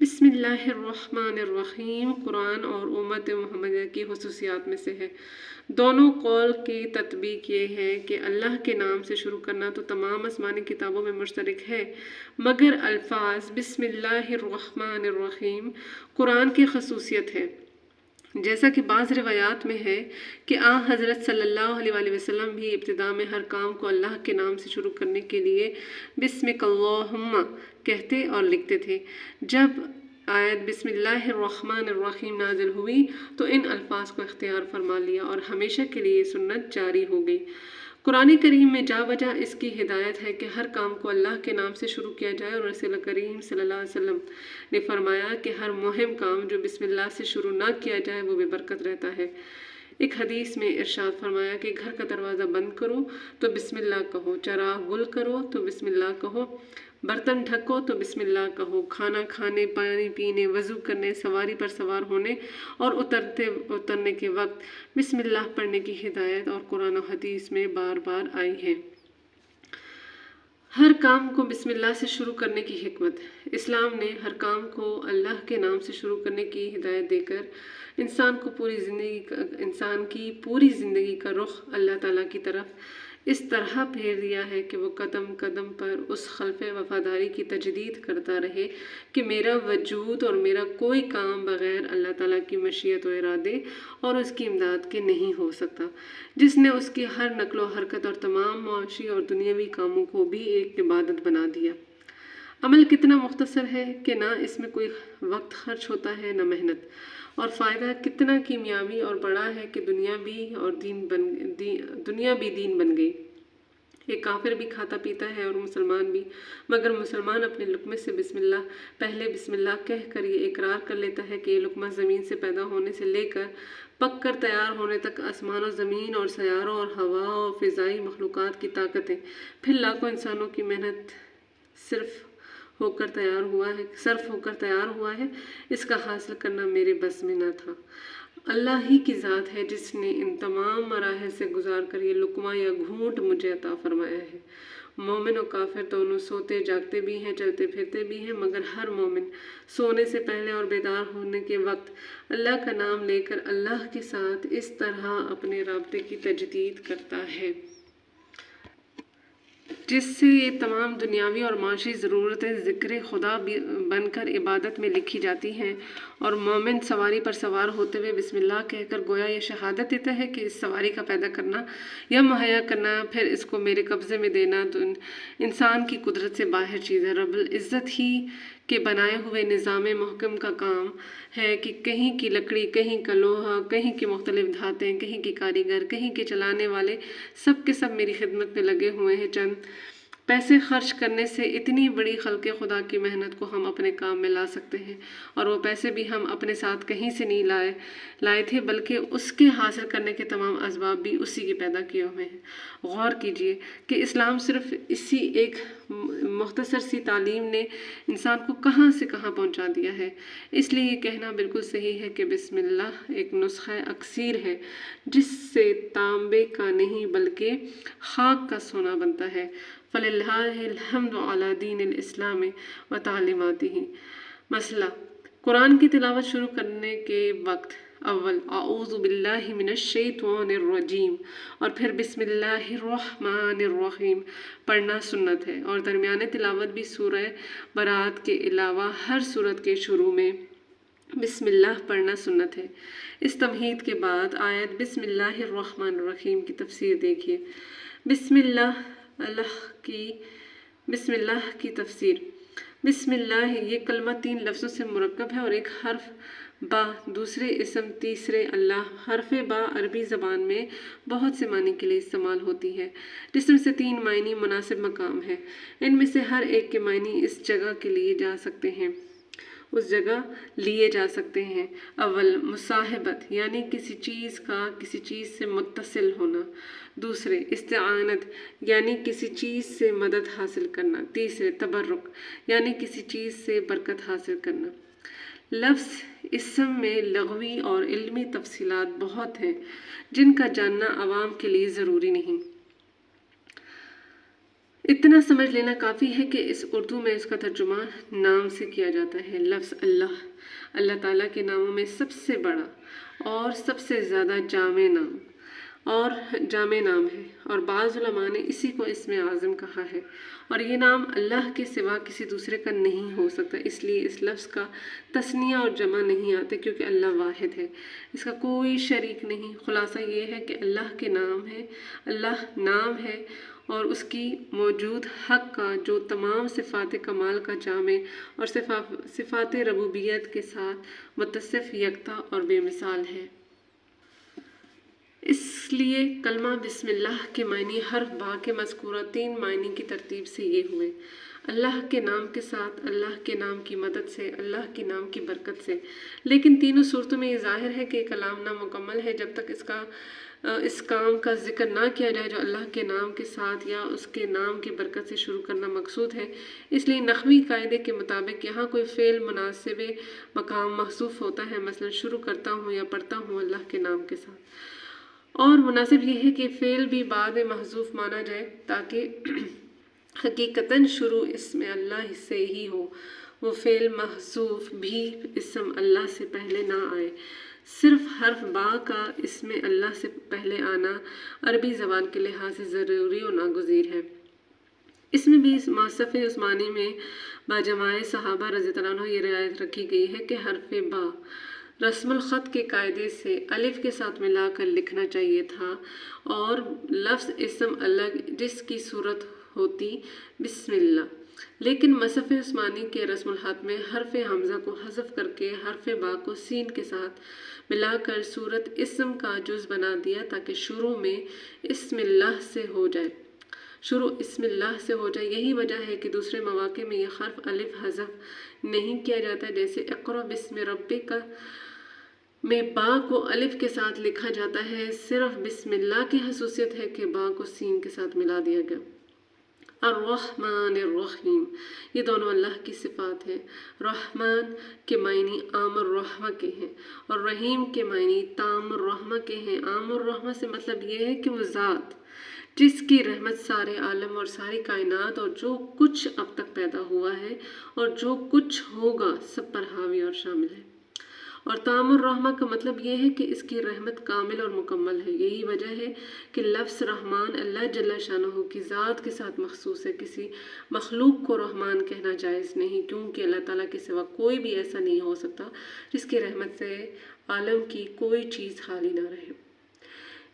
بسم اللہ الرحمن الرحیم قرآن اور امت محمدیہ کی خصوصیات میں سے ہے۔ دونوں قول کی تطبیق یہ ہے کہ اللہ کے نام سے شروع کرنا تو تمام آسمانی کتابوں میں مشترک ہے، مگر الفاظ بسم اللہ الرحمن الرحیم قرآن کی خصوصیت ہے، جیسا کہ بعض روایات میں ہے کہ حضرت صلی اللہ علیہ وآلہ وسلم بھی ابتدا میں ہر کام کو اللہ کے نام سے شروع کرنے کے لیے بسمک اللہم کہتے اور لکھتے تھے۔ جب آیت بسم اللہ الرحمن الرحیم نازل ہوئی تو ان الفاظ کو اختیار فرما لیا اور ہمیشہ کے لیے سنت جاری ہو گئی۔ قرآن کریم میں جا بجا اس کی ہدایت ہے کہ ہر کام کو اللہ کے نام سے شروع کیا جائے، اور رسول کریم صلی اللہ علیہ وسلم نے فرمایا کہ ہر مہم کام جو بسم اللہ سے شروع نہ کیا جائے وہ بے برکت رہتا ہے۔ ایک حدیث میں ارشاد فرمایا کہ گھر کا دروازہ بند کرو تو بسم اللہ کہو، چراغ گل کرو تو بسم اللہ کہو، برتن ڈھکو تو بسم اللہ کہو، کھانا کھانے، پانی پینے، وضو کرنے، سواری پر سوار ہونے اور اترنے کے وقت بسم اللہ پڑھنے کی ہدایت اور قرآن و حدیث میں بار بار آئی ہے۔ ہر کام کو بسم اللہ سے شروع کرنے کی حکمت۔ اسلام نے ہر کام کو اللہ کے نام سے شروع کرنے کی ہدایت دے کر انسان کی پوری زندگی کا رخ اللہ تعالیٰ کی طرف اس طرح پھیر دیا ہے کہ وہ قدم قدم پر اس خلف وفاداری کی تجدید کرتا رہے کہ میرا وجود اور میرا کوئی کام بغیر اللہ تعالیٰ کی مشیت و ارادے اور اس کی امداد کے نہیں ہو سکتا، جس نے اس کی ہر نقل و حرکت اور تمام معاشی اور دنیاوی کاموں کو بھی ایک عبادت بنا دیا۔ عمل کتنا مختصر ہے کہ نہ اس میں کوئی وقت خرچ ہوتا ہے نہ محنت، اور فائدہ کتنا کیمیاوی اور بڑا ہے کہ دنیا بھی دین بن گئی۔ ایک کافر بھی کھاتا پیتا ہے اور مسلمان بھی، مگر مسلمان اپنے لقمے سے پہلے بسم اللہ کہہ کر یہ اقرار کر لیتا ہے کہ یہ لقمہ زمین سے پیدا ہونے سے لے کر پک کر تیار ہونے تک آسمان و زمین اور سیاروں اور ہوا اور فضائی مخلوقات کی طاقتیں، پھر لاکھوں انسانوں کی محنت صرف ہو کر تیار ہوا ہے، اس کا حاصل کرنا میرے بس میں نہ تھا۔ اللہ ہی کی ذات ہے جس نے ان تمام مراحل سے گزار کر یہ لقمہ یا گھونٹ مجھے عطا فرمایا ہے۔ مومن و کافر دونوں سوتے جاگتے بھی ہیں، چلتے پھرتے بھی ہیں، مگر ہر مومن سونے سے پہلے اور بیدار ہونے کے وقت اللہ کا نام لے کر اللہ کے ساتھ اس طرح اپنے رابطے کی تجدید کرتا ہے جس سے یہ تمام دنیاوی اور معاشی ضرورتیں ذکر خدا بن کر عبادت میں لکھی جاتی ہیں، اور مومن سواری پر سوار ہوتے ہوئے بسم اللہ کہہ کر گویا یہ شہادت دیتا ہے کہ اس سواری کا پیدا کرنا یا مہیا کرنا، پھر اس کو میرے قبضے میں دینا تو انسان کی قدرت سے باہر چیز ہے، رب العزت ہی کے بنائے ہوئے نظام محکم کا کام ہے کہ کہیں کی لکڑی، کہیں کا لوہا، کہیں کی مختلف دھاتیں، کہیں کی کاریگر، کہیں کے چلانے والے، سب کے سب میری خدمت میں لگے ہوئے ہیں۔ چند پیسے خرچ کرنے سے اتنی بڑی خلق خدا کی محنت کو ہم اپنے کام میں لا سکتے ہیں، اور وہ پیسے بھی ہم اپنے ساتھ کہیں سے نہیں لائے تھے، بلکہ اس کے حاصل کرنے کے تمام اسباب بھی اسی کے پیدا کیے ہوئے ہیں۔ غور کیجئے کہ اسلام صرف اسی ایک مختصر سی تعلیم نے انسان کو کہاں سے کہاں پہنچا دیا ہے۔ اس لیے یہ کہنا بالکل صحیح ہے کہ بسم اللہ ایک نسخہ اکسیر ہے جس سے تانبے کا نہیں بلکہ خاک کا سونا بنتا ہے۔ فَلِلَّهِ الْحَمْدُ عَلَى دِينِ الْإِسْلَامِ وَتَعْلِيمَاتِهِ۔ مسئلہ: قرآن کی تلاوت شروع کرنے کے وقت اول اعوذ باللہ من الشیطان الرجیم اور پھر بسم اللہ الرحمن الرحیم پڑھنا سنت ہے، اور درمیان تلاوت بھی سورہ برات کے علاوہ ہر سورت کے شروع میں بسم اللہ پڑھنا سنت ہے۔ اس تمہید کے بعد آیت بسم اللہ الرحمن الرحیم کی تفسیر دیکھیے۔ بسم اللہ کی تفسیر: بسم اللہ یہ کلمہ 3 لفظوں سے مرکب ہے اور ایک حرف با، دوسرے اسم تیسرے اللہ۔ حرف با عربی زبان میں بہت سے معنی کے لیے استعمال ہوتی ہے، جس میں سے 3 معنی مناسب مقام ہے۔ ان میں سے ہر ایک کے معنی اس جگہ لیے جا سکتے ہیں۔ اول مصاحبت یعنی کسی چیز کا کسی چیز سے متصل ہونا، دوسرے استعانت یعنی کسی چیز سے مدد حاصل کرنا، تیسرے تبرک یعنی کسی چیز سے برکت حاصل کرنا۔ لفظ اسم میں لغوی اور علمی تفصیلات بہت ہیں جن کا جاننا عوام کے لیے ضروری نہیں۔ اتنا سمجھ لینا کافی ہے کہ اس اردو میں اس کا ترجمہ نام سے کیا جاتا ہے۔ لفظ اللہ تعالیٰ کے ناموں میں سب سے بڑا اور سب سے زیادہ جامع نام ہے، اور بعض علماء نے اسی کو اسم اعظم کہا ہے، اور یہ نام اللہ کے سوا کسی دوسرے کا نہیں ہو سکتا، اس لیے اس لفظ کا تثنیہ اور جمع نہیں آتے، کیونکہ اللہ واحد ہے، اس کا کوئی شریک نہیں۔ خلاصہ یہ ہے کہ اللہ نام ہے اور اس کی موجود حق کا جو تمام صفات کمال کا جامع اور صفات ربوبیت کے ساتھ متصف، یکتا اور بے مثال ہے۔ اس لیے کلمہ بسم اللہ کے معنی حرف با کے مذکورہ 3 معنی کی ترتیب سے یہ ہوئے: اللہ کے نام کے ساتھ، اللہ کے نام کی مدد سے، اللہ کے نام کی برکت سے۔ لیکن تینوں صورتوں میں یہ ظاہر ہے کہ کلام نامکمل ہے جب تک اس کام کا ذکر نہ کیا جائے جو اللہ کے نام کے ساتھ یا اس کے نام کی برکت سے شروع کرنا مقصود ہے۔ اس لیے نحوی قاعدے کے مطابق یہاں کوئی فعل مناسب مقام محذوف ہوتا ہے، مثلا شروع کرتا ہوں یا پڑھتا ہوں اللہ کے نام کے ساتھ، اور مناسب یہ ہے کہ فعل بھی بعد میں محذوف مانا جائے تاکہ حقیقتاً شروع اسم اللہ سے ہی ہو، وہ فعل محذوف بھی اسم اللہ سے پہلے نہ آئے۔ صرف حرف با کا اسم اللہ سے پہلے آنا عربی زبان کے لحاظ سے ضروری اور ناگزیر ہے۔ اس میں بھی مصحف عثمانی میں باجماع صحابہ رضی اللہ عنہ یہ رعایت رکھی گئی ہے کہ حرف با رسم الخط کے قاعدے سے الف کے ساتھ ملا کر لکھنا چاہیے تھا، اور لفظ اسم الگ جس کی صورت ہوتی بسم اللہ، لیکن مصحف عثمانی کے رسم الخط میں حرف حمزہ کو حذف کر کے حرف با کو سین کے ساتھ ملا کر صورت اسم کا جز بنا دیا تاکہ شروع اسم اللہ سے ہو جائے۔ یہی وجہ ہے کہ دوسرے مواقع میں یہ حرف الف حذف نہیں کیا جاتا، جیسے اقرأ بسم ربک میں با کو الف کے ساتھ لکھا جاتا ہے۔ صرف بسم اللہ کی خصوصیت ہے کہ با کو سین کے ساتھ ملا دیا گیا۔ الرحمن الرحیم، یہ دونوں اللہ کی صفات ہیں۔ رحمان کے معنی عام الرحمہ کے ہیں، اور رحیم کے معنی تام الرحمہ کے ہیں۔ عام الرحمہ سے مطلب یہ ہے کہ وہ ذات جس کی رحمت سارے عالم اور ساری کائنات اور جو کچھ اب تک پیدا ہوا ہے اور جو کچھ ہوگا سب پر حاوی اور شامل ہے۔ اور تام الرحمہ کا مطلب یہ ہے کہ اس کی رحمت کامل اور مکمل ہے۔ یہی وجہ ہے کہ لفظ رحمان اللہ جل شانہ کی ذات کے ساتھ مخصوص ہے، کسی مخلوق کو رحمان کہنا جائز نہیں، کیونکہ اللہ تعالیٰ کے سوا کوئی بھی ایسا نہیں ہو سکتا جس کی رحمت سے عالم کی کوئی چیز خالی نہ رہے۔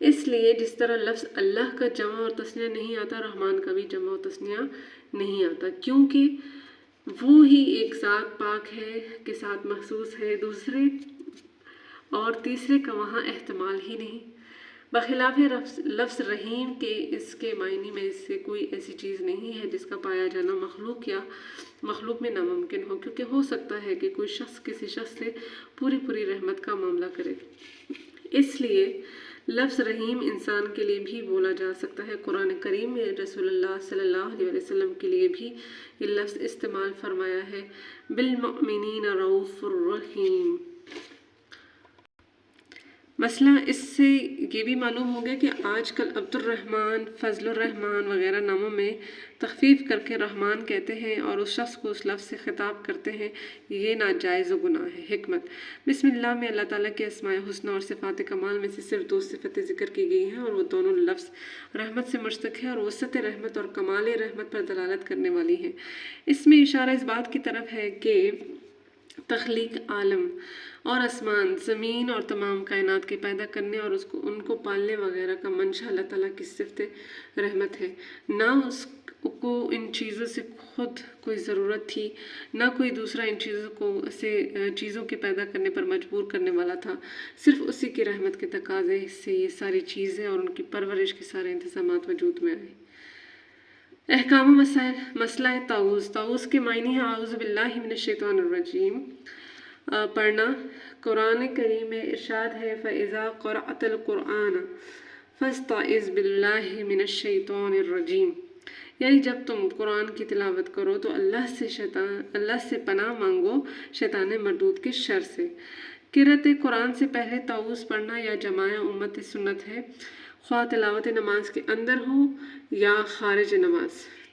اس لیے جس طرح لفظ اللہ کا جمع اور تثنیہ نہیں آتا، رحمان کا بھی جمع اور تثنیہ نہیں آتا، کیونکہ وہ ہی ایک ذات پاک ہے کے ساتھ مخصوص ہے، دوسرے اور تیسرے کا وہاں احتمال ہی نہیں۔ بخلاف لفظ رحیم کے اس کے معنی میں اس سے کوئی ایسی چیز نہیں ہے جس کا پایا جانا مخلوق میں ناممکن ہو، کیونکہ ہو سکتا ہے کہ کوئی شخص کسی شخص سے پوری رحمت کا معاملہ کرے۔ اس لیے لفظ رحیم انسان کے لیے بھی بولا جا سکتا ہے۔ قرآن کریم میں رسول اللہ صلی اللہ علیہ وسلم کے لیے بھی یہ لفظ استعمال فرمایا ہے، بالمؤمنین رؤوف الرحیم۔ مسئلہ اس سے یہ بھی معلوم ہو گیا کہ آج کل عبد الرحمن، فضل الرحمن وغیرہ ناموں میں تخفیف کر کے رحمان کہتے ہیں اور اس شخص کو اس لفظ سے خطاب کرتے ہیں، یہ ناجائز و گناہ ہے۔ حکمت: بسم اللہ میں اللہ تعالیٰ کے اسماء حسنہ اور صفات کمال میں سے صرف 2 صفتیں ذکر کی گئی ہیں، اور وہ دونوں لفظ رحمت سے مشتق ہے اور وسعت رحمت اور کمال رحمت پر دلالت کرنے والی ہیں۔ اس میں اشارہ اس بات کی طرف ہے کہ تخلیق عالم اور آسمان، زمین اور تمام کائنات کے پیدا کرنے اور ان کو پالنے وغیرہ کا منشا اللہ تعالیٰ کی صفت رحمت ہے۔ نہ اس کو ان چیزوں سے خود کوئی ضرورت تھی، نہ کوئی دوسرا ان چیزوں کے پیدا کرنے پر مجبور کرنے والا تھا، صرف اسی کی رحمت کے تقاضے سے یہ ساری چیزیں اور ان کی پرورش کے سارے انتظامات وجود میں آئے۔ احکام و مسائل: مسئلہ طاؤس کے معنی ہے اعوذ باللہ من الشیطان الرجیم، پڑھنا۔ قرآن کریم میں ارشاد ہے فَإِذَا قَرَأْتَ الْقُرْآنَ فَاسْتَعِذْ بِاللَّهِ مِنَ الشَّيْطَانِ الرَّجِيمِ، یعنی جب تم قرآن کی تلاوت کرو تو اللہ سے پناہ مانگو شیطان مردود کے شر سے۔ قرأت قرآن سے پہلے طاؤس پڑھنا یا جماع امت سنت ہے، خواہ تلاوت نماز کے اندر ہو یا خارج نماز۔